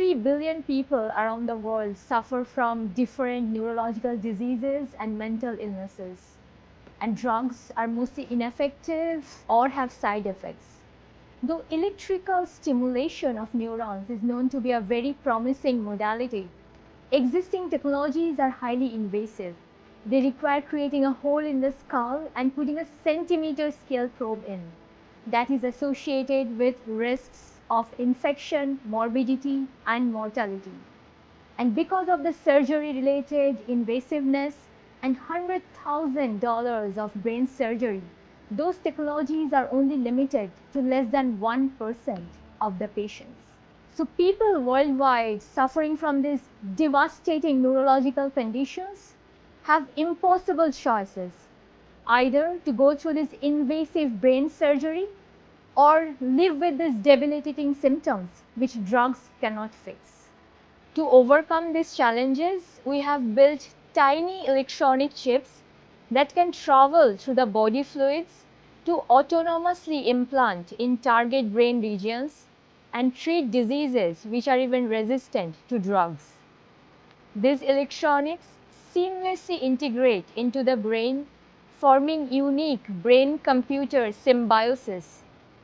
3 billion people around the world suffer from different neurological diseases and mental illnesses. And drugs are mostly ineffective or have side effects. Though electrical stimulation of neurons is known to be a very promising modality, existing technologies are highly invasive. They require creating a hole in the skull and putting a centimeter scale probe in. That is associated with risks of infection, morbidity, and mortality. And because of the surgery-related invasiveness and $100,000 of brain surgery, those technologies are only limited to less than 1% of the patients. So people worldwide suffering from these devastating neurological conditions have impossible choices, either to go through this invasive brain surgery or live with these debilitating symptoms which drugs cannot fix. To overcome these challenges, we have built tiny electronic chips that can travel through the body fluids to autonomously implant in target brain regions and treat diseases which are even resistant to drugs. These electronics seamlessly integrate into the brain, forming unique brain-computer symbiosis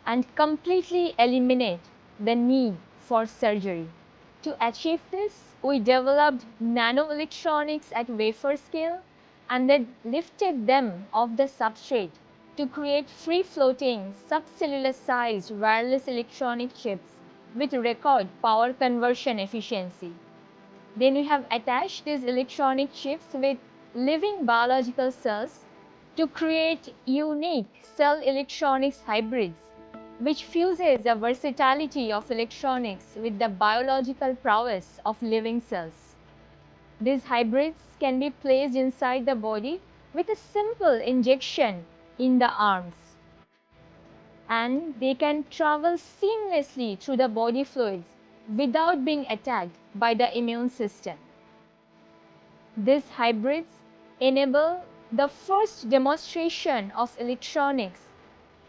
and completely eliminate the need for surgery. To achieve this, we developed nanoelectronics at wafer scale and then lifted them off the substrate to create free-floating, subcellular-sized wireless electronic chips with record power conversion efficiency. Then we have attached these electronic chips with living biological cells to create unique cell electronics hybrids, which fuses the versatility of electronics with the biological prowess of living cells. These hybrids can be placed inside the body with a simple injection in the arms, and they can travel seamlessly through the body fluids without being attacked by the immune system. These hybrids enable the first demonstration of electronics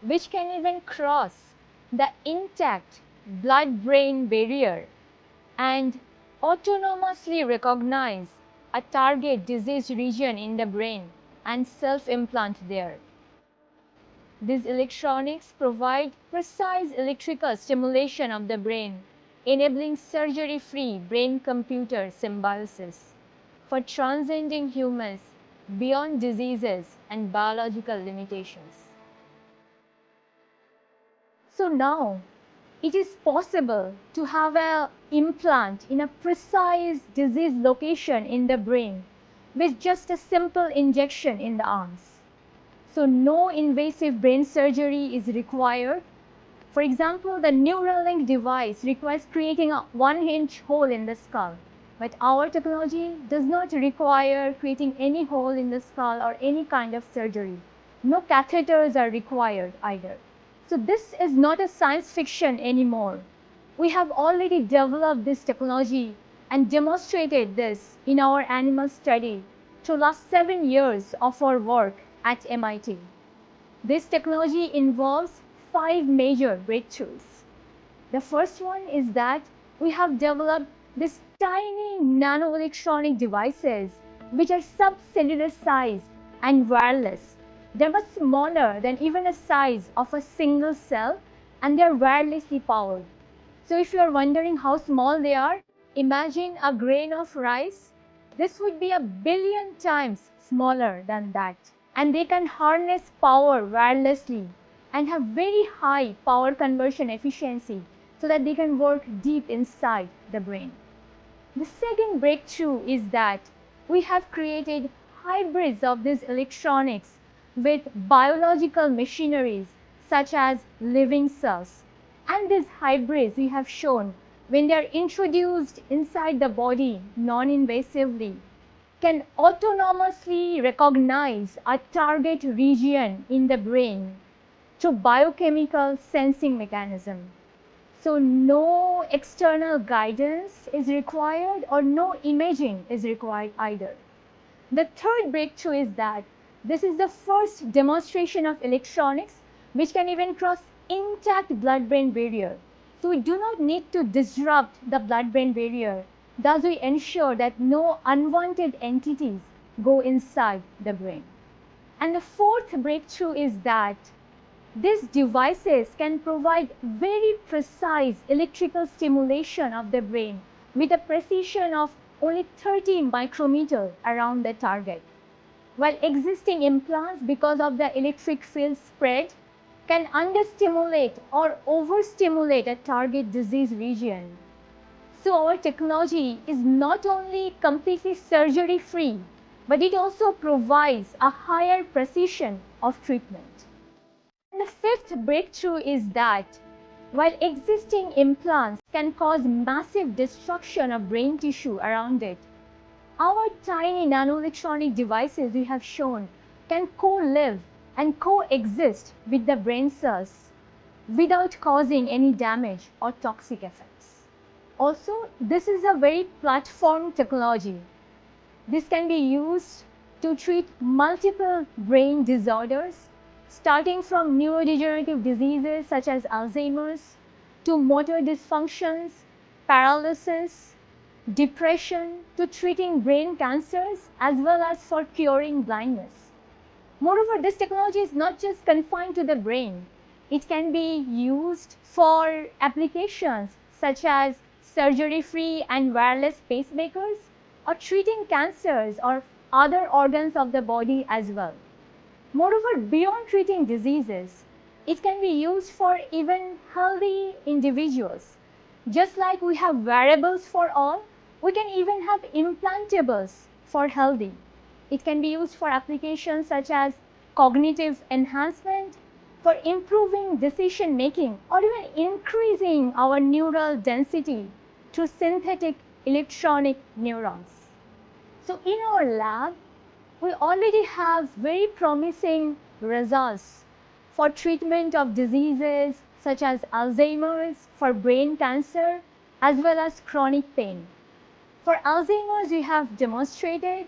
which can even cross the intact blood-brain barrier and autonomously recognize a target disease region in the brain and self-implant there. These electronics provide precise electrical stimulation of the brain, enabling surgery-free brain-computer symbiosis for transcending humans beyond diseases and biological limitations. So now, it is possible to have an implant in a precise disease location in the brain with just a simple injection in the arms. So no invasive brain surgery is required. For example, the Neuralink device requires creating a 1-inch hole in the skull. But our technology does not require creating any hole in the skull or any kind of surgery. No catheters are required either. So this is not a science fiction anymore. We have already developed this technology and demonstrated this in our animal study through last 7 years of our work at MIT. This technology involves 5 major breakthroughs. The first one is that we have developed these tiny nanoelectronic devices which are subcellular size and wireless. They're much smaller than even the size of a single cell, and they're wirelessly powered. So if you are wondering how small they are, imagine a grain of rice. This would be 1 billion times smaller than that. And they can harness power wirelessly and have very high power conversion efficiency so that they can work deep inside the brain. The second breakthrough is that we have created hybrids of these electronics with biological machineries such as living cells. And these hybrids we have shown, when they are introduced inside the body non-invasively, can autonomously recognize a target region in the brain through biochemical sensing mechanism. So no external guidance is required or no imaging is required either. The third breakthrough is that this is the first demonstration of electronics which can even cross intact blood-brain barrier. So we do not need to disrupt the blood-brain barrier. Thus, we ensure that no unwanted entities go inside the brain. And the fourth breakthrough is that these devices can provide very precise electrical stimulation of the brain with a precision of only 30 micrometer around the target. While existing implants, because of the electric field spread, can understimulate or overstimulate a target disease region. So our technology is not only completely surgery-free, but it also provides a higher precision of treatment. And the fifth breakthrough is that while existing implants can cause massive destruction of brain tissue around it, our tiny nano-electronic devices we have shown can co-live and coexist with the brain cells without causing any damage or toxic effects. Also, this is a very platform technology. This can be used to treat multiple brain disorders, starting from neurodegenerative diseases such as Alzheimer's to motor dysfunctions, paralysis, depression, to treating brain cancers as well as for curing blindness. Moreover, this technology is not just confined to the brain. It can be used for applications such as surgery-free and wireless pacemakers or treating cancers or other organs of the body as well. Moreover, beyond treating diseases, it can be used for even healthy individuals. Just like we have wearables for all, we can even have implantables for healthy. It can be used for applications such as cognitive enhancement, for improving decision making, or even increasing our neural density through synthetic electronic neurons. So in our lab, we already have very promising results for treatment of diseases such as Alzheimer's, for brain cancer, as well as chronic pain. For Alzheimer's, we have demonstrated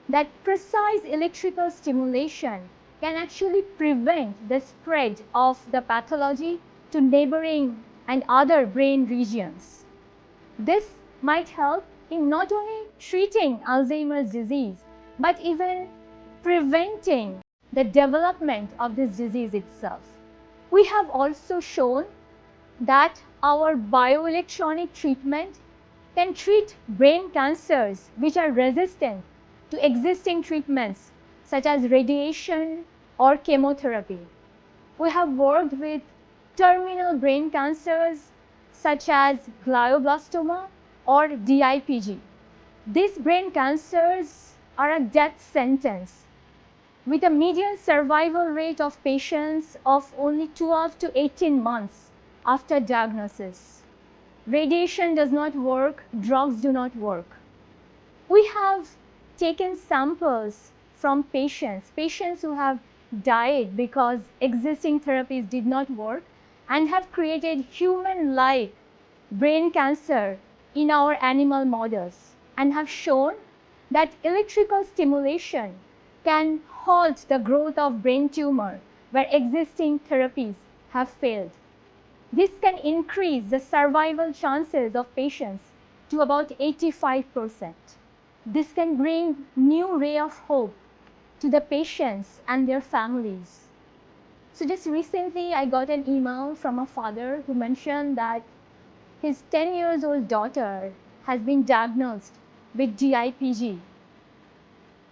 that precise electrical stimulation can actually prevent the spread of the pathology to neighboring and other brain regions. This might help in not only treating Alzheimer's disease, but even preventing the development of this disease itself. We have also shown that our bioelectronic treatment can treat brain cancers which are resistant to existing treatments such as radiation or chemotherapy. We have worked with terminal brain cancers such as glioblastoma or DIPG. These brain cancers are a death sentence with a median survival rate of patients of only 12 to 18 months after diagnosis. Radiation does not work, drugs do not work. We have taken samples from patients who have died because existing therapies did not work, and have created human-like brain cancer in our animal models, and have shown that electrical stimulation can halt the growth of brain tumor where existing therapies have failed. This can increase the survival chances of patients to about 85%. This can bring new ray of hope to the patients and their families. So just recently I got an email from a father who mentioned that his 10 years old daughter has been diagnosed with DIPG.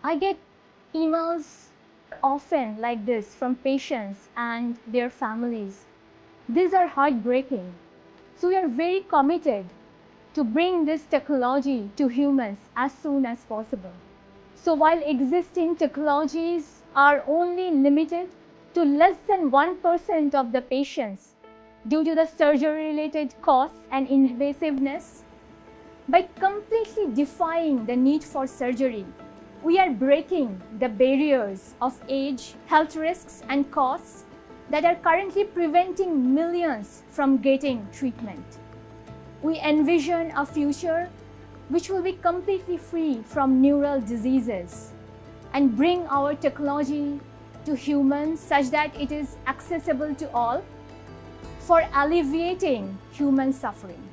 I get emails often like this from patients and their families. These are heartbreaking. So we are very committed to bring this technology to humans as soon as possible. So while existing technologies are only limited to less than 1% of the patients due to the surgery-related costs and invasiveness, by completely defying the need for surgery, we are breaking the barriers of age, health risks, and costs that are currently preventing millions from getting treatment. We envision a future which will be completely free from neural diseases and bring our technology to humans such that it is accessible to all, for alleviating human suffering.